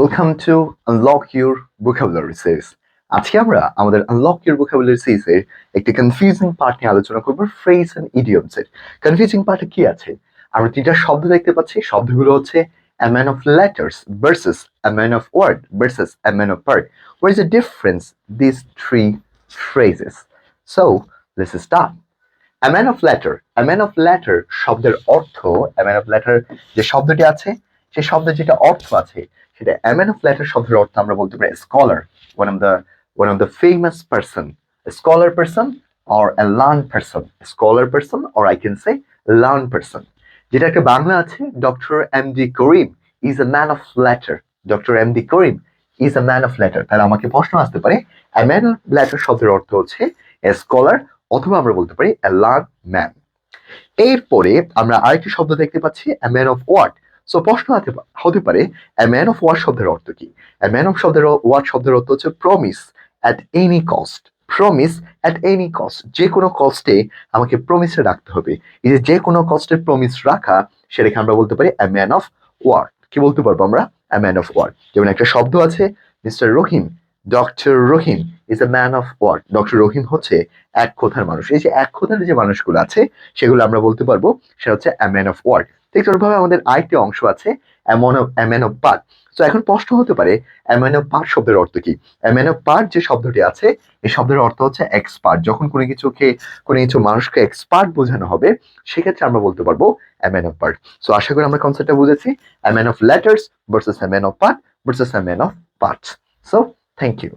Welcome to unlock your vocabulary series. আজকে আমরা আমাদের আনলক ইউর ভোকাবুলারি সিরিজের একটি কনফিউজিং পার্ট নিয়ে আলোচনা করব, ফ্রেজ এন্ড ইডিয়মস এর। কনফিউজিং পার্টে কি আছে? আমরা তিনটা শব্দ দেখতে পাচ্ছি। শব্দগুলো হচ্ছে a man of letters versus a man of word versus a man of word. What is the difference these three phrases? So let's start. A man of letter, a man of letter শব্দের অর্থ, a man of letter যে শব্দটি আছে সেই শব্দের যেটা অর্থ আছে সেটা a man of letter শব্দের অর্থ আমরা বলতে পারি scholar, one of the famous person, a scholar person or a learned person, a scholar person or I can say learned person. যেটা একটা বাংলা আছে, doctor M D Karim is a man of letter, doctor M D Karim is a man of letter। তাহলে আমাকে প্রশ্ন আসতে পারে a man of letter শব্দের অর্থ হচ্ছে a scholar অথবা আমরা বলতে পারি a learned man। এরপরে আমরা আরেকটি শব্দ দেখতে পাচ্ছি a man of word। So প্রশ্ন হতে পারে a man of word শব্দের অর্থ কি? a man of word শব্দের অর্থ হচ্ছে promise at any cost, promise at any cost, যে কোনো কস্টে আমাকে প্রমিসে রাখতে হবে। এই যে কোনো কস্টে প্রমিস রাখা, সেটাকে আমরা বলতে পারি a man of word। কি বলতে পারবো আমরা? a man of word। যেমন একটা শব্দ আছে mister Rahim, doctor Rahim is a man of word, doctor Rahim হচ্ছে এক কথার মানুষ। এই যে এক কথার যে মানুষগুলো আছে সেগুলো আমরা বলতে পারবো সেটা হচ্ছে a man of word। ঠিক ভাবে আমাদের আরেকটি অংশ আছে a man of part। তো এখন প্রশ্ন হতে পারে a man of part শব্দের অর্থ কি? a man of part যে শব্দটি আছে এই শব্দের অর্থ হচ্ছে এক্সপার্ট। যখন কোনো কিছু মানুষকে এক্সপার্ট বোঝানো হবে সেক্ষেত্রে আমরা বলতে পারবো a man of part। So আশা করি আমরা কনসেপ্টটা বুঝেছি, a man of letters versus a man of part versus a man of parts। So thank you.